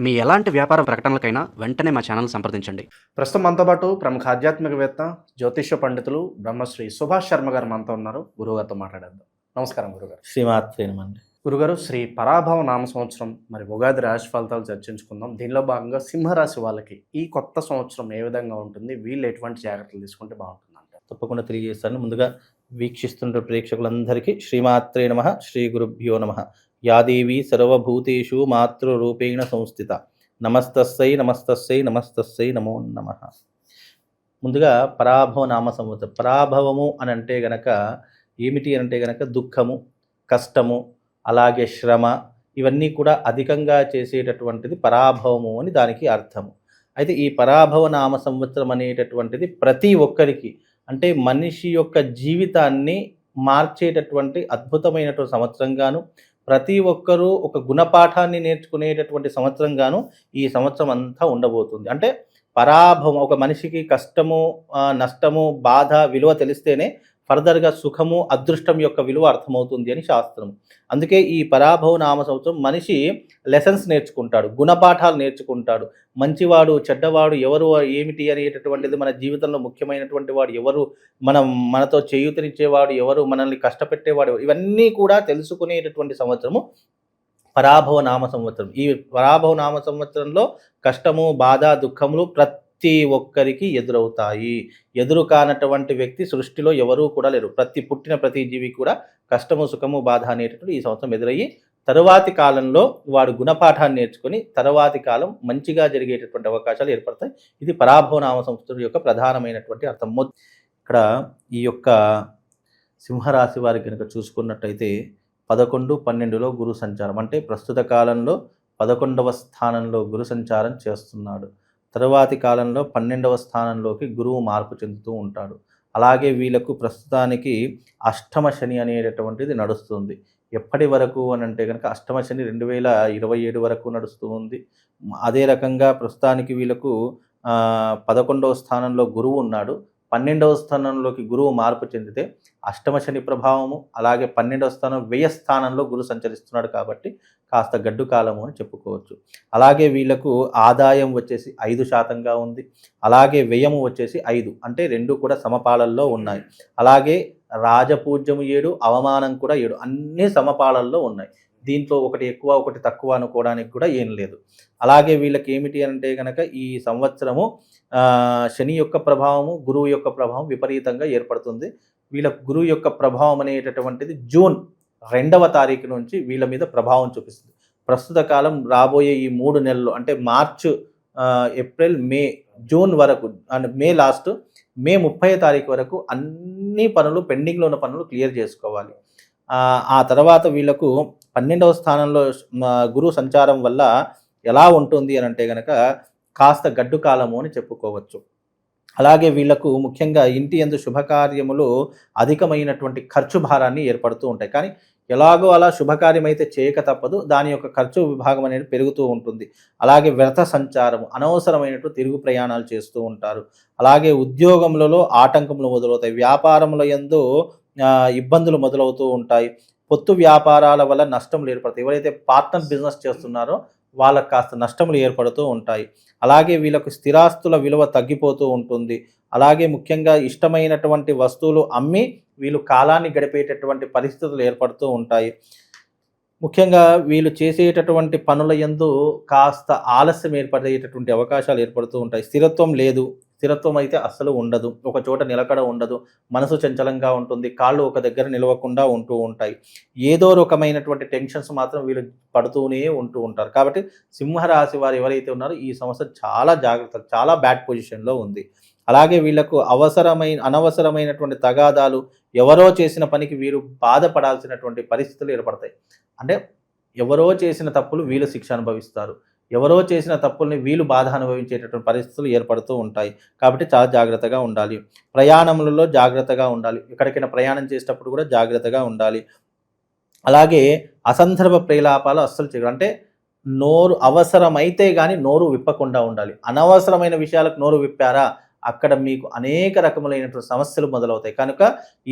మీ ఎలాంటి వ్యాపార ప్రకటనలకైనా వెంటనే మా ఛానల్ సంప్రదించండి. ప్రస్తుతం మనతో పాటు ప్రముఖ ఆధ్యాత్మికవేత్త, జ్యోతిష్య పండితులు బ్రహ్మశ్రీ సుభాష్ శర్మ గారు మనతో ఉన్నారు. గురువుగారితో మాట్లాడేద్దాం. నమస్కారం గురుగారు. శ్రీమాత్రేనమండి. గురుగారు, శ్రీ పరాభవ నామ సంవత్సరం మరి ఉగాది రాశి ఫలితాలు చర్చించుకుందాం. దీనిలో భాగంగా సింహరాశి వాళ్ళకి ఈ కొత్త సంవత్సరం ఏ విధంగా ఉంటుంది, వీళ్ళు ఎటువంటి జాగ్రత్తలు తీసుకుంటే బాగుంటుంది అంటారు? తప్పకుండా తెలియజేస్తాను. ముందుగా వీక్షిస్తున్న ప్రేక్షకులందరికీ శ్రీమాత్రే నమః, శ్రీ గురుభ్యో నమః. యాదేవి సర్వభూతేషు మాతృరూపేణ సంస్థిత. నమస్తస్సై నమస్తస్సై నమస్తస్సై నమో నమః. ముందుగా పరాభవ నామ సంవత్సరం. పరాభవము అని అంటే గనక ఏమిటి అంటే గనక దుఃఖము, కష్టము, అలాగే శ్రమ, ఇవన్నీ కూడా అధికంగా చేసేటటువంటిది పరాభవము అని దానికి అర్థము. అయితే ఈ పరాభవ నామ సంవత్సరం అనేటటువంటిది ప్రతి ఒక్కరికి, అంటే మనిషి యొక్క జీవితాన్ని మార్చేటటువంటి అద్భుతమైనటువంటి సంవత్సరంగాను, ప్రతి ఒక్కరూ ఒక గుణపాఠాన్ని నేర్చుకునేటటువంటి సంవత్సరంగాను ఈ సంవత్సరం అంతా ఉండబోతుంది. అంటే పరాభవం, ఒక మనిషికి కష్టము, నష్టము, బాధ విలువ తెలిస్తేనే ఫర్దర్గా సుఖము, అదృష్టం యొక్క విలువ అర్థమవుతుంది అని శాస్త్రం. అందుకే ఈ పరాభవ నామ సంవత్సరం మనిషి లెసన్స్ నేర్చుకుంటాడు, గుణపాఠాలు నేర్చుకుంటాడు. మంచివాడు, చెడ్డవాడు ఎవరు, ఏమిటి అనేటటువంటిది, మన జీవితంలో ముఖ్యమైనటువంటి వాడు ఎవరు, మనతో చేయూతనిచ్చేవాడు ఎవరు, మనల్ని కష్టపెట్టేవాడు, ఇవన్నీ కూడా తెలుసుకునేటటువంటి సంవత్సరము పరాభవ నామ సంవత్సరం. ఈ పరాభవ నామ సంవత్సరంలో కష్టము, బాధ, దుఃఖములు ప్రతి ఒక్కరికి ఎదురవుతాయి. ఎదురు కానటువంటి వ్యక్తి సృష్టిలో ఎవరూ కూడా లేరు. పుట్టిన ప్రతి జీవి కూడా కష్టము, సుఖము, బాధ అనేటటువంటి ఈ సంవత్సరం ఎదురయ్యి తరువాతి కాలంలో వాడు గుణపాఠాన్ని నేర్చుకొని తరువాతి కాలం మంచిగా జరిగేటటువంటి అవకాశాలు ఏర్పడతాయి. ఇది పరాభవ నామ సంవత్సరం యొక్క ప్రధానమైనటువంటి అర్థం. ఇక్కడ ఈ యొక్క సింహరాశి వారికి కనుక చూసుకున్నట్టయితే 11, 12లో గురు సంచారం, అంటే ప్రస్తుత కాలంలో 11వ స్థానంలో గురు సంచారం చేస్తున్నాడు. తరువాతి కాలంలో 12వ స్థానంలోకి గురువు మార్పు చెందుతూ ఉంటాడు. అలాగే వీళ్ళకు ప్రస్తుతానికి అష్టమ శని అనేటటువంటిది నడుస్తుంది. ఎప్పటి వరకు అని అంటే కనుక అష్టమ శని 2027 వరకు నడుస్తూ ఉంది. అదే రకంగా ప్రస్తుతానికి వీళ్ళకు 11వ స్థానంలో గురువు ఉన్నాడు. 12వ స్థానంలోకి గురువు మార్పు చెందితే అష్టమ శని ప్రభావము, అలాగే 12వ స్థానం వ్యయ స్థానంలో గురు సంచరిస్తున్నాడు కాబట్టి కాస్త గడ్డు కాలము అని చెప్పుకోవచ్చు. అలాగే వీళ్ళకు ఆదాయం వచ్చేసి 5% ఉంది, అలాగే వ్యయము వచ్చేసి 5, అంటే రెండు కూడా సమపాలల్లో ఉన్నాయి. అలాగే రాజపూజ్యము 7, అవమానం కూడా 7, అన్నీ సమపాలల్లో ఉన్నాయి. దీంట్లో ఒకటి ఎక్కువ ఒకటి తక్కువ అనుకోవడానికి కూడా ఏం లేదు. అలాగే వీళ్ళకి ఏమిటి అంటే కనుక ఈ సంవత్సరము శని యొక్క ప్రభావము, గురువు యొక్క ప్రభావం విపరీతంగా ఏర్పడుతుంది. వీళ్ళకు గురువు యొక్క ప్రభావం అనేటటువంటిది జూన్ 2వ తారీఖు నుంచి వీళ్ళ మీద ప్రభావం చూపిస్తుంది. ప్రస్తుత కాలం రాబోయే ఈ 3 నెలలు, అంటే మార్చ్, ఏప్రిల్, మే, జూన్ వరకు, అండ్ మే లాస్ట్, మే 30వ తారీఖు వరకు అన్ని పనులు, పెండింగ్లో ఉన్న పనులు క్లియర్ చేసుకోవాలి. ఆ తర్వాత వీళ్ళకు 12వ స్థానంలో గురువు సంచారం వల్ల ఎలా ఉంటుంది అని అంటే కనుక కాస్త గడ్డు కాలము అని చెప్పుకోవచ్చు. అలాగే వీళ్లకు ముఖ్యంగా ఇంటి యందు శుభకార్యములు అధికమైనటువంటి ఖర్చు భారాన్ని ఏర్పడుతూ ఉంటాయి. కానీ ఎలాగో అలా శుభకార్యం అయితే చేయక తప్పదు, దాని యొక్క ఖర్చు విభాగం అనేది పెరుగుతూ ఉంటుంది. అలాగే వ్యర్థ సంచారము, అనవసరమైనటువంటి తిరుగు ప్రయాణాలు చేస్తూ ఉంటారు. అలాగే ఉద్యోగములలో ఆటంకములు మొదలవుతాయి, వ్యాపారముల యందు ఇబ్బందులు మొదలవుతూ ఉంటాయి. పొత్తు వ్యాపారాల వల్ల నష్టములు ఏర్పడతాయి. ఎవరైతే పార్ట్నర్ బిజినెస్ చేస్తున్నారో వాళ్ళకు కాస్త నష్టములు ఏర్పడుతూ ఉంటాయి. అలాగే వీళ్ళకు స్థిరాస్తుల విలువ తగ్గిపోతూ ఉంటుంది. అలాగే ముఖ్యంగా ఇష్టమైనటువంటి వస్తువులు అమ్మి వీళ్ళు కాలాన్ని గడిపేటటువంటి పరిస్థితులు ఏర్పడుతూ ఉంటాయి. ముఖ్యంగా వీళ్ళు చేసేటటువంటి పనుల యందు కాస్త ఆలస్యం ఏర్పడేటటువంటి అవకాశాలు ఏర్పడుతూ ఉంటాయి. స్థిరత్వం లేదు, స్థిరత్వం అయితే అస్సలు ఉండదు, ఒక చోట నిలకడ ఉండదు, మనసు చంచలంగా ఉంటుంది, కాళ్ళు ఒక దగ్గర నిలవకుండా ఉంటూ ఉంటాయి. ఏదో రకమైనటువంటి టెన్షన్స్ మాత్రం వీళ్ళు పడుతూనే ఉంటూ ఉంటారు. కాబట్టి సింహరాశి వారు ఎవరైతే ఉన్నారో ఈ సంవత్సరం చాలా జాగ్రత్త, చాలా బ్యాడ్ పొజిషన్లో ఉంది. అలాగే వీళ్లకు అనవసరమైనటువంటి తగాదాలు, ఎవరో చేసిన పనికి వీరు బాధపడాల్సినటువంటి పరిస్థితులు ఏర్పడతాయి. అంటే ఎవరో చేసిన తప్పులు వీళ్ళు శిక్ష అనుభవిస్తారు, ఎవరో చేసిన తప్పుల్ని వీళ్ళు బాధ అనుభవించేటటువంటి పరిస్థితులు ఏర్పడుతూ ఉంటాయి. కాబట్టి చాలా జాగ్రత్తగా ఉండాలి. ప్రయాణములలో జాగ్రత్తగా ఉండాలి, ఎక్కడికైనా ప్రయాణం చేసేటప్పుడు కూడా జాగ్రత్తగా ఉండాలి. అలాగే అసందర్భ ప్రేలాపాలు అస్సలు చేయరు, అంటే నోరు అవసరమైతే కానీ నోరు విప్పకుండా ఉండాలి. అనవసరమైన విషయాలకు నోరు విప్పారా అక్కడ మీకు అనేక రకములైనటువంటి సమస్యలు మొదలవుతాయి. కనుక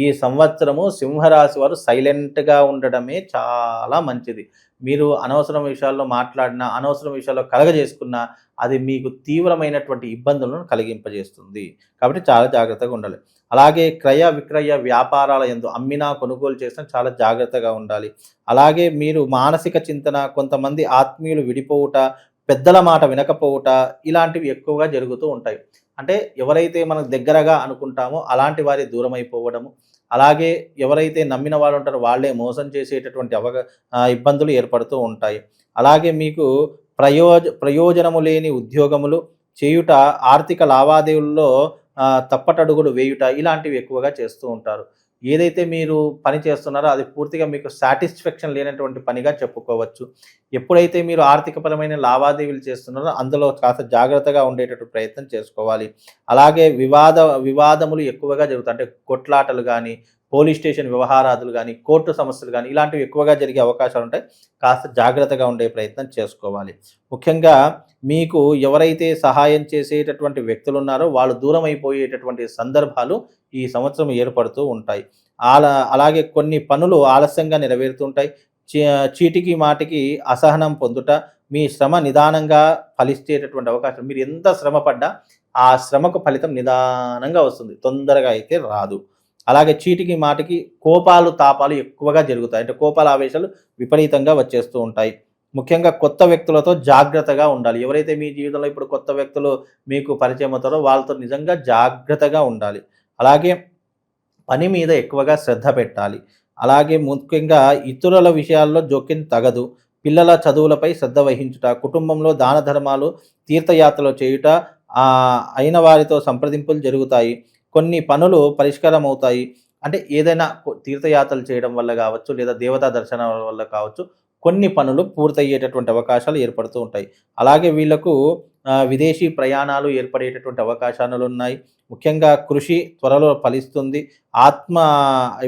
ఈ సంవత్సరము సింహరాశి వారు సైలెంట్గా ఉండడమే చాలా మంచిది. మీరు అనవసరం విషయాల్లో మాట్లాడినా, అనవసరం విషయాల్లో కలగజేసుకున్నా అది మీకు తీవ్రమైనటువంటి ఇబ్బందులను కలిగింపజేస్తుంది. కాబట్టి చాలా జాగ్రత్తగా ఉండాలి. అలాగే క్రయ విక్రయ వ్యాపారాల యందు అమ్మినా కొనుగోలు చేసినా చాలా జాగ్రత్తగా ఉండాలి. అలాగే మీరు మానసిక చింతన, కొంతమంది ఆత్మీయులు విడిపోవుట, పెద్దల మాట వినకపోవుట ఇలాంటివి ఎక్కువగా జరుగుతూ ఉంటాయి. అంటే ఎవరైతే మనకు దగ్గరగా అనుకుంటామో అలాంటి వారి దూరం అయిపోవడము, అలాగే ఎవరైతే నమ్మిన వాళ్ళు ఉంటారో వాళ్ళే మోసం చేసేటటువంటి ఇబ్బందులు ఏర్పడుతూ ఉంటాయి. అలాగే మీకు ప్రయోజనము లేని ఉద్యోగములు చేయుట, ఆర్థిక లావాదేవీల్లో తప్పటడుగులు వేయుట ఇలాంటివి ఎక్కువగా చేస్తూ ఉంటారు. ఏదైతే మీరు పని చేస్తున్నారో అది పూర్తిగా మీకు సాటిస్ఫాక్షన్ లేనటువంటి పనిగా చెప్పుకోవచ్చు. ఎప్పుడైతే మీరు ఆర్థికపరమైన లావాదేవీలు చేస్తున్నారో అందులో కాస్త జాగ్రత్తగా ఉండేటట్టు ప్రయత్నం చేసుకోవాలి. అలాగే వివాదములు ఎక్కువగా జరుగుతాయి. అంటే కొట్లాటలు కానీ, పోలీస్ స్టేషన్ వ్యవహారాదులు కానీ, కోర్టు సమస్యలు కానీ ఇలాంటివి ఎక్కువగా జరిగే అవకాశాలు ఉంటాయి. కాస్త జాగ్రత్తగా ఉండే ప్రయత్నం చేసుకోవాలి. ముఖ్యంగా మీకు ఎవరైతే సహాయం చేసేటటువంటి వ్యక్తులు ఉన్నారో వాళ్ళు దూరం అయిపోయేటటువంటి సందర్భాలు ఈ సంవత్సరం ఏర్పడుతూ ఉంటాయి. అలాగే కొన్ని పనులు ఆలస్యంగా నెరవేరుతుంటాయి. చీటికి మాటికి అసహనం పొందుట, మీ శ్రమ నిదానంగా ఫలించేటటువంటి అవకాశం. మీరు ఎంత శ్రమ పడ్డా ఆ శ్రమకు ఫలితం నిదానంగా వస్తుంది, తొందరగా అయితే రాదు. అలాగే చీటికి మాటికి కోపాలు తాపాలు ఎక్కువగా జరుగుతాయి. అంటే కోపాల ఆవేశాలు విపరీతంగా వచ్చేస్తూ ఉంటాయి. ముఖ్యంగా కొత్త వ్యక్తులతో జాగ్రత్తగా ఉండాలి. ఎవరైతే మీ జీవితంలో ఇప్పుడు కొత్త వ్యక్తులు మీకు పరిచయం అవుతారో వాళ్ళతో నిజంగా జాగ్రత్తగా ఉండాలి. అలాగే పని మీద ఎక్కువగా శ్రద్ధ పెట్టాలి. అలాగే ముఖ్యంగా ఇతరుల విషయాల్లో జోక్యం తగదు. పిల్లల చదువులపై శ్రద్ధ వహించుట, కుటుంబంలో దాన ధర్మాలు, తీర్థయాత్రలు చేయుట, అయిన వారితో సంప్రదింపులు జరుగుతాయి. కొన్ని పనులు పరిష్కారం అవుతాయి. అంటే ఏదైనా తీర్థయాత్రలు చేయడం వల్ల కావచ్చు, లేదా దేవతా దర్శనాల వల్ల కావచ్చు, కొన్ని పనులు పూర్తయ్యేటటువంటి అవకాశాలు ఏర్పడుతూ ఉంటాయి. అలాగే వీళ్ళకు విదేశీ ప్రయాణాలు ఏర్పడేటటువంటి అవకాశాలు ఉన్నాయి. ముఖ్యంగా కృషి త్వరలో ఫలిస్తుంది.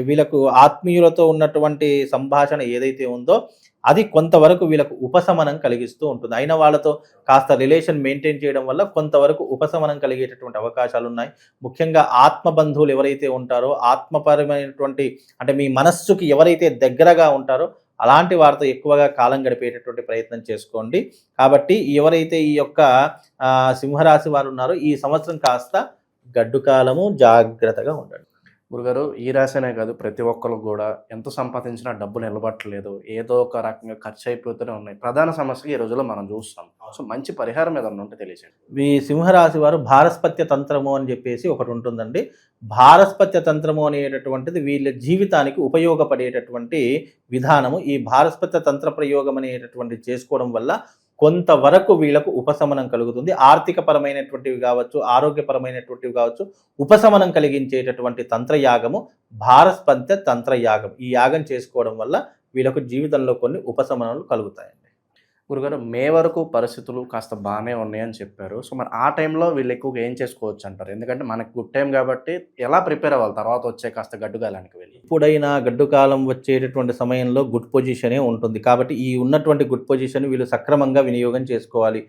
వీళ్ళకు ఆత్మీయులతో ఉన్నటువంటి సంభాషణ ఏదైతే ఉందో అది కొంతవరకు వీళ్ళకు ఉపశమనం కలిగిస్తూ ఉంటుంది. అయిన వాళ్ళతో కాస్త రిలేషన్ మెయింటైన్ చేయడం వల్ల కొంతవరకు ఉపశమనం కలిగేటటువంటి అవకాశాలు ఉన్నాయి. ముఖ్యంగా ఆత్మ బంధువులు ఎవరైతే ఉంటారో, ఆత్మపరమైనటువంటి అంటే మీ మనస్సుకి ఎవరైతే దగ్గరగా ఉంటారో అలాంటి వారితో ఎక్కువగా కాలం గడిపేటటువంటి ప్రయత్నం చేసుకోండి. కాబట్టి ఎవరైతే ఈ యొక్క సింహరాశి వారు ఉన్నారో ఈ సంవత్సరం కాస్త గడ్డు కాలము, జాగ్రత్తగా ఉండండి. గురుగారు, ఈ రాశినే కాదు ప్రతి ఒక్కరు కూడా ఎంత సంపాదించినా డబ్బు నిలబట్టలేదు, ఏదో ఒక రకంగా ఖర్చు అయిపోతూనే ఉన్నాయి. ప్రధాన సమస్య ఈ రోజుల్లో మనం చూస్తాం. సో మంచి పరిహారం ఏదన్నా ఉంటే తెలియజేయండి. ఈ సింహరాశి వారు భారస్పత్య తంత్రము అని చెప్పేసి ఒకటి ఉంటుందండి. భారస్పత్య తంత్రము అనేటటువంటిది వీళ్ళ జీవితానికి ఉపయోగపడేటటువంటి విధానము. ఈ భారస్పత్య తంత్ర ప్రయోగం అనేటటువంటి చేసుకోవడం వల్ల కొంతవరకు వీళ్ళకు ఉపశమనం కలుగుతుంది. ఆర్థిక పరమైనటువంటివి కావచ్చు, ఆరోగ్యపరమైనటువంటివి కావచ్చు, ఉపశమనం కలిగించేటటువంటి తంత్రయాగము భారస్పత్య తంత్రయాగం. ఈ యాగం చేసుకోవడం వల్ల వీళ్ళకు జీవితంలో కొన్ని ఉపశమనాలు కలుగుతాయండి. గురుగారు, మే వరకు పరిస్థితులు కాస్త బాగానే ఉన్నాయని చెప్పారు. సో మరి ఆ టైంలో వీళ్ళు ఎక్కువగా ఏం చేసుకోవచ్చు అంటారు? ఎందుకంటే మనకు గుడ్ టైం కాబట్టి ఎలా ప్రిపేర్ అవ్వాలి తర్వాత వచ్చే కాస్త గడ్డుగాలానికి వెళ్ళి? ఎప్పుడైనా గడ్డు కాలం వచ్చేటటువంటి సమయంలో గుడ్ పొజిషనే ఉంటుంది. కాబట్టి ఈ ఉన్నటువంటి గుడ్ పొజిషన్ వీళ్ళు సక్రమంగా వినియోగం చేసుకోవాలి.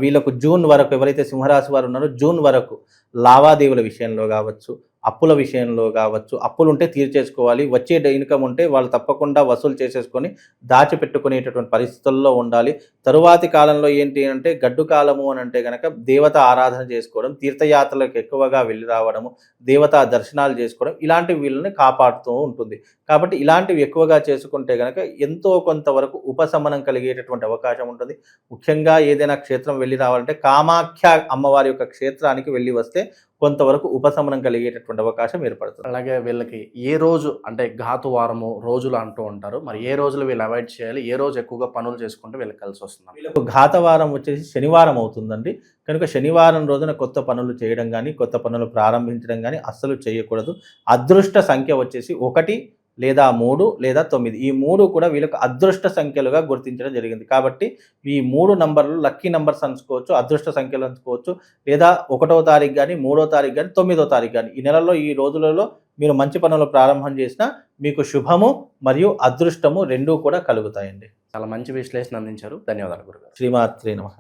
వీళ్ళకు జూన్ వరకు ఎవరైతే సింహరాశి వారు ఉన్నారో జూన్ వరకు లావాదేవీల విషయంలో కావచ్చు, అప్పుల విషయంలో కావచ్చు, అప్పులు ఉంటే తీర్చేసుకోవాలి. వచ్చే ఇన్కమ్ ఉంటే వాళ్ళు తప్పకుండా వసూలు చేసేసుకొని దాచిపెట్టుకునేటటువంటి పరిస్థితుల్లో ఉండాలి. తరువాతి కాలంలో ఏంటి అంటే గడ్డు కాలము అని అంటే కనుక దేవత ఆరాధన చేసుకోవడం, తీర్థయాత్రలకు ఎక్కువగా వెళ్ళి రావడము, దేవతా దర్శనాలు చేసుకోవడం ఇలాంటివి వీళ్ళని కాపాడుతూ ఉంటుంది. కాబట్టి ఇలాంటివి ఎక్కువగా చేసుకుంటే కనుక ఎంతో కొంతవరకు ఉపశమనం కలిగేటటువంటి అవకాశం ఉంటుంది. ముఖ్యంగా ఏదైనా క్షేత్రం వెళ్ళి రావాలంటే కామాఖ్య అమ్మవారి యొక్క క్షేత్రానికి వెళ్ళి వస్తే కొంతవరకు ఉపశమనం కలిగేటటువంటి అవకాశం ఏర్పడుతుంది. అలాగే వీళ్ళకి ఏ రోజు అంటే ఘాతు వారము రోజులు అంటూ ఉంటారు, మరి ఏ రోజులు వీళ్ళు అవాయిడ్ చేయాలి, ఏ రోజు ఎక్కువగా పనులు చేసుకుంటే వీళ్ళకి కలిసి వస్తుంది? వీళ్ళకు ఘాతవారం వచ్చేసి శనివారం అవుతుందండి. కనుక శనివారం రోజున కొత్త పనులు చేయడం కానీ, కొత్త పనులు ప్రారంభించడం కానీ అస్సలు చేయకూడదు. అదృష్ట సంఖ్య వచ్చేసి 1 లేదా 3 లేదా 9 ఈ 3 కూడా వీళ్ళకు అదృష్ట సంఖ్యలుగా గుర్తించడం జరిగింది. కాబట్టి ఈ 3 నంబర్లు లక్కీ నంబర్స్ అనుకోవచ్చు, అదృష్ట సంఖ్యలు అనుకోవచ్చు, లేదా 1వ తారీఖు కానీ, 3వ తారీఖు కానీ, 9వ తారీఖు కానీ ఈ నెలలో ఈ రోజులలో మీరు మంచి పనులు ప్రారంభం చేసినా మీకు శుభము మరియు అదృష్టము రెండూ కూడా కలుగుతాయండి. చాలా మంచి విశ్లేషణ అందించారు. ధన్యవాదాలు గురుగారు. శ్రీమాత్రే నమః.